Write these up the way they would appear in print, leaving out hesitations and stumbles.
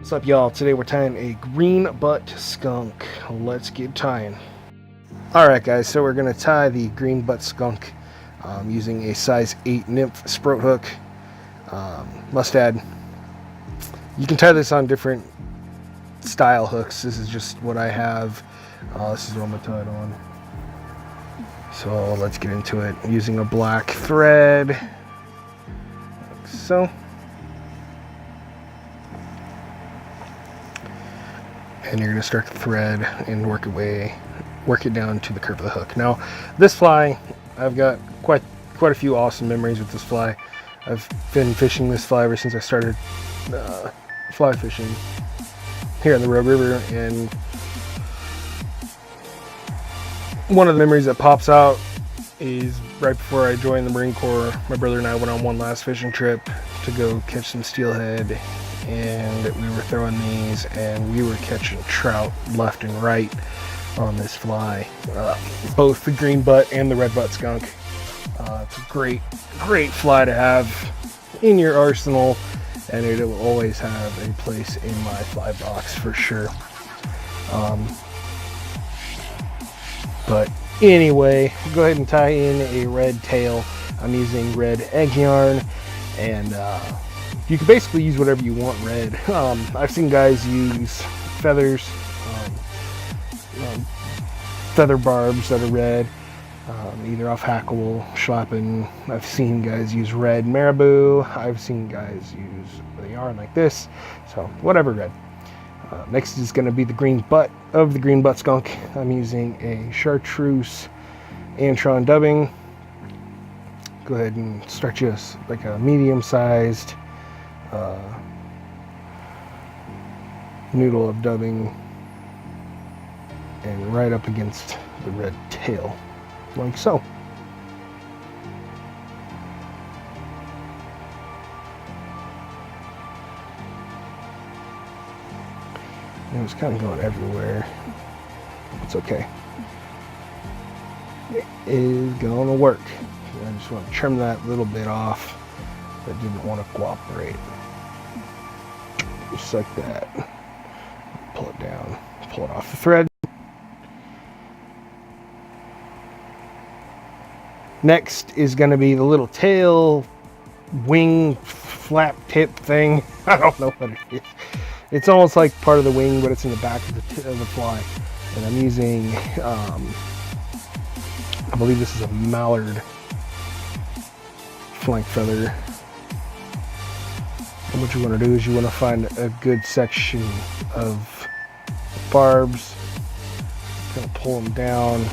What's up, y'all? Today we're tying a green butt skunk. Let's get tying. Alright guys, so we're going to tie the green butt skunk using a size 8 nymph sprout hook. Must add, you can tie this on different style hooks. This is just what I have. This is what I'm going to tie it on. So let's get into it. I'm using a black thread, like so. And you're going to start the thread and work it down to the curve of the hook. Now, this fly, I've got quite a few awesome memories with this fly. I've been fishing this fly ever since I started fly fishing here in the Rogue River, and one of the memories that pops out is right before I joined the Marine Corps. My brother and I went on one last fishing trip to go catch some steelhead, and we were throwing these and we were catching trout left and right on this fly, both the green butt and the red butt skunk. It's a great fly to have in your arsenal, and it will always have a place in my fly box for sure. But anyway, go ahead and tie in a red tail. I'm using red egg yarn, and you can basically use whatever you want red. I've seen guys use feathers, feather barbs that are red, either off hackle, schlappen. I've seen guys use red marabou. I've seen guys use the yarn like this. So whatever red. Next is going to be the green butt of the green butt skunk. I'm using a chartreuse antron dubbing. Go ahead and start just like a medium-sized noodle of dubbing, and right up against the red tail, like so. It was kind of going everywhere. It's okay. It is gonna work. I just want to trim that little bit off that didn't want to cooperate. Just like that. Pull it down. Pull it off the thread. Next is going to be the little tail wing flap tip thing. I don't know what it is. It's almost like part of the wing, but it's in the back of the fly. And I'm using, I believe this is a mallard flank feather. And what you want to do is you want to find a good section of barbs. Kind of pull them down,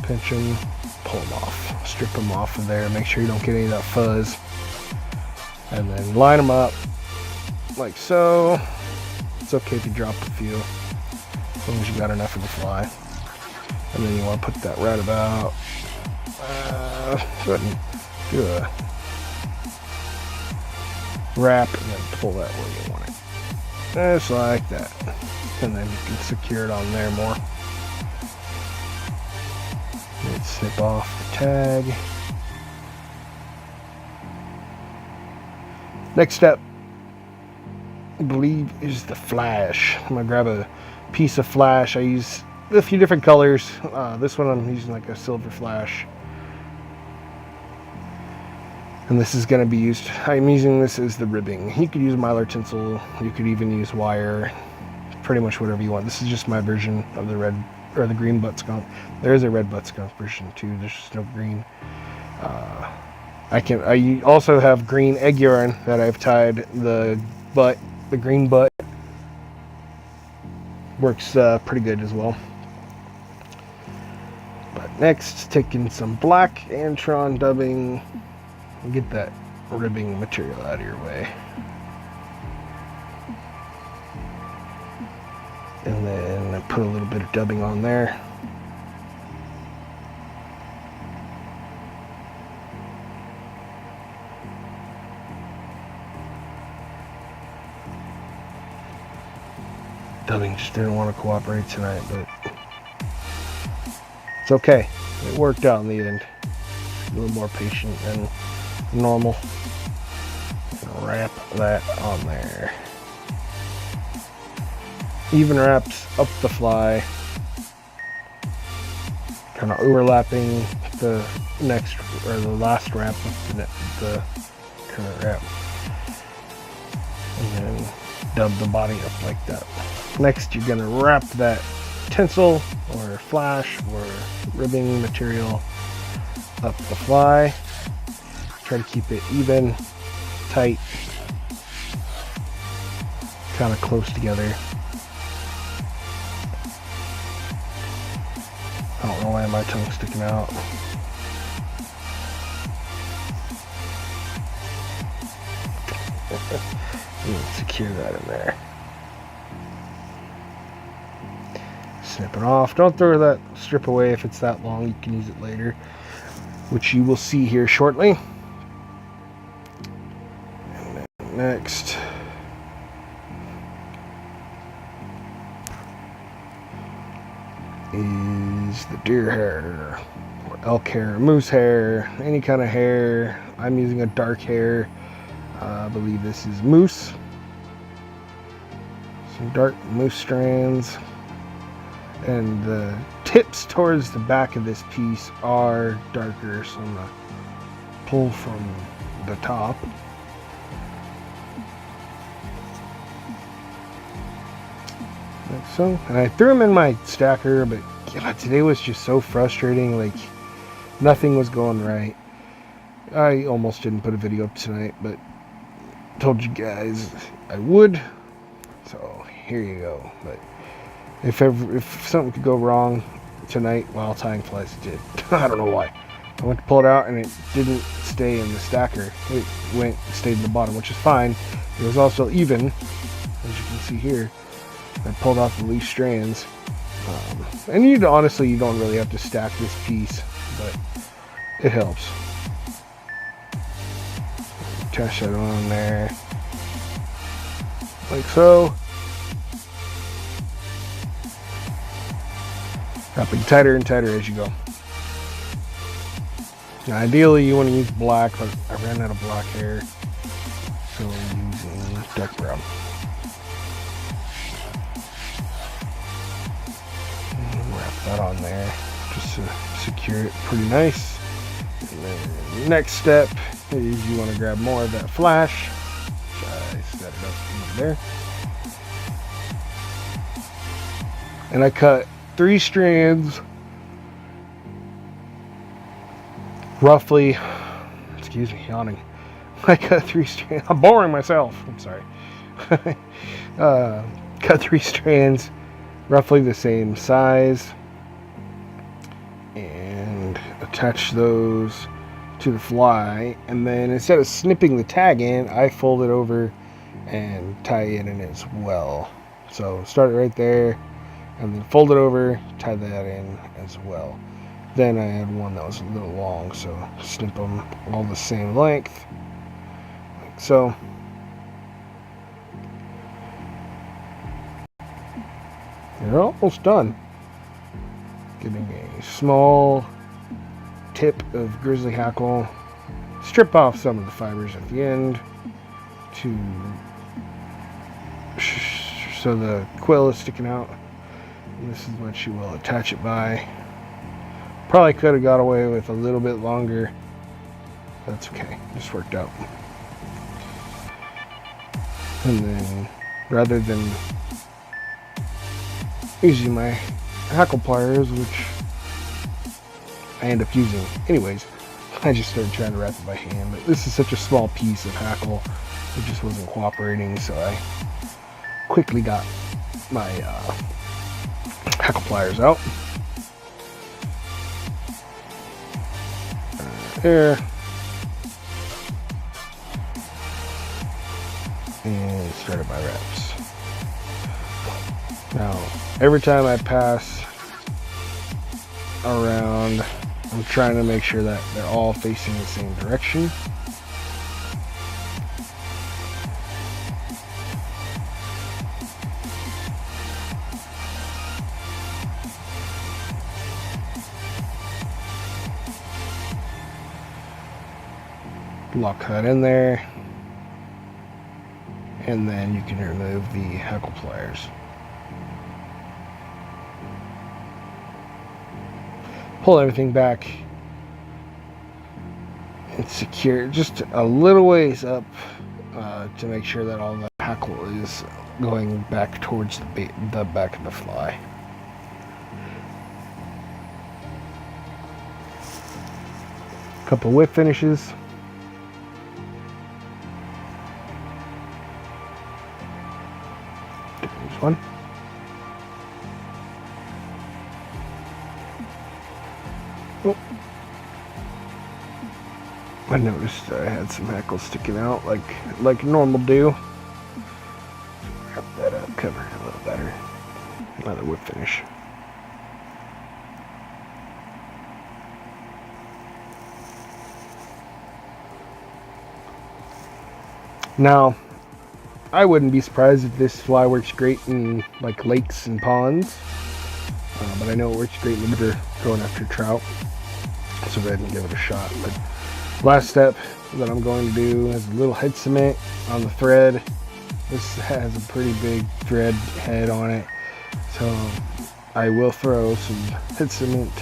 pinch them, pull them off, strip them off of there. Make sure you don't get any of that fuzz, and then line them up like so. It's okay if you drop a few, as long as you got enough of the fly. And then you want to put that right about. Go ahead and do a wrap and then pull that where you want it. Just like that. And then you can secure it on there more. Let's snip off the tag. Next step, I believe, is the flash. I'm going to grab a piece of flash. I use a few different colors. This one I'm using like a silver flash. And this is going to be used, I'm using this as the ribbing. You could use mylar tinsel, you could even use wire, pretty much whatever you want. This is just my version of the red, or the green butt skunk. There is a red butt skunk version too, there's just no green. I also have green egg yarn that I've tied the butt, the green butt. Works pretty good as well. But next, taking some black antron dubbing. Get that ribbing material out of your way. And then I put a little bit of dubbing on there. Dubbing just didn't want to cooperate tonight, but it's okay. It worked out in the end. A little more patient than normal. Wrap that on there. even wraps up the fly, kind of overlapping the next or the last wrap with the current wrap, and then dub the body up like that. Next, you're gonna wrap that tinsel or flash or ribbing material up the fly. Try to keep it even, tight, kind of close together. I don't know why my tongue's sticking out. Secure that in there. Snip it off. Don't throw that strip away if it's that long. You can use it later, which you will see here shortly. And then next, is the deer hair, or elk hair, moose hair, any kind of hair. I'm using a dark hair. I believe this is moose. Some dark moose strands. And the tips towards the back of this piece are darker, so I'm going to pull from the top. Like so. And I threw them in my stacker, but God, today was just so frustrating. Like, nothing was going right. I almost didn't put a video up tonight, but told you guys I would. So here you go. But if something could go wrong tonight while tying flies, it did. I don't know why. I went to pull it out and it didn't stay in the stacker. It stayed in the bottom, which is fine. It was also even, as you can see here. I pulled off the loose strands. And honestly, you don't really have to stack this piece, but it helps. Attach that on there, like so. Wrapping tighter and tighter as you go. Now, ideally, you want to use black, but I ran out of black hair, so I'm using dark brown. And wrap that on there just to secure it pretty nice. And then the next step is you want to grab more of that flash. I set it up in there. And I cut 3 strands, roughly, excuse me, yawning. I cut 3 strands, I'm boring myself, I'm sorry. Cut 3 strands, roughly the same size, and attach those to the fly, and then instead of snipping the tag in, I fold it over and tie it in as well. So start it right there, and then fold it over, tie that in as well. Then I had one that was a little long, so snip them all the same length, like so. You're almost done. Getting a small tip of grizzly hackle. Strip off some of the fibers at the end so the quill is sticking out. And this is what you will attach it by. Probably could have got away with a little bit longer. That's okay. Just worked out. And then, rather than using my hackle pliers, which I end up using anyways, I just started trying to wrap it by hand. But this is such a small piece of hackle, it just wasn't cooperating, so I quickly got my hackle pliers out. There. And started my wraps. Now, every time I pass around, I'm trying to make sure that they're all facing the same direction. Lock that in there, and then you can remove the hackle pliers. pull everything back and secure just a little ways up to make sure that all the hackle is going back towards the back of the fly. Couple whip finishes. There's one. Oh. I noticed I had some hackles sticking out like normal do. Wrap that up, cover it a little better. Another whip finish. Now, I wouldn't be surprised if this fly works great in like lakes and ponds, but I know it works great in the river going after trout, so go ahead and give it a shot. But last step that I'm going to do is a little head cement on the thread. This has a pretty big thread head on it, so I will throw some head cement.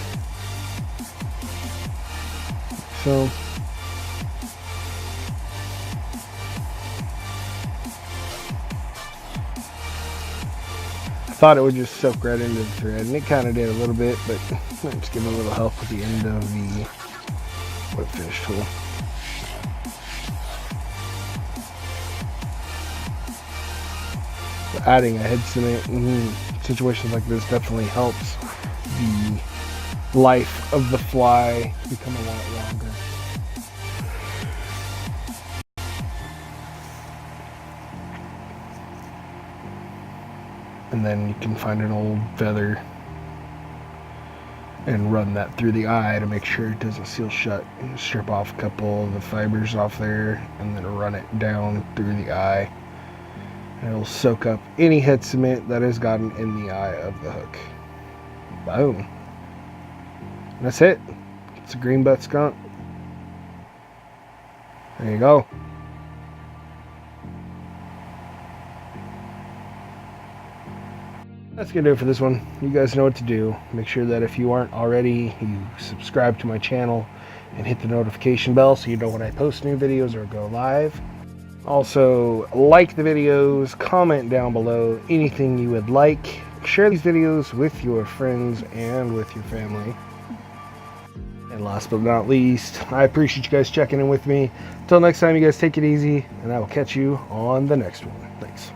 So I thought it would just soak right into the thread, and it kind of did a little bit, but let's give it a little help with the end of the whip finish tool. So adding a head cement in situations like this definitely helps the life of the fly become a lot longer. And then you can find an old feather and run that through the eye to make sure it doesn't seal shut. And strip off a couple of the fibers off there and then run it down through the eye. And it'll soak up any head cement that has gotten in the eye of the hook. Boom. And that's it. It's a green butt skunk. There you go. That's gonna do it for this one. You guys know what to do. Make sure that if you aren't already, you subscribe to my channel and hit the notification bell so you know when I post new videos or go live. Also, like the videos, comment down below anything you would like. Share these videos with your friends and with your family. And last but not least, I appreciate you guys checking in with me. Until next time, you guys take it easy, and I will catch you on the next one. Thanks.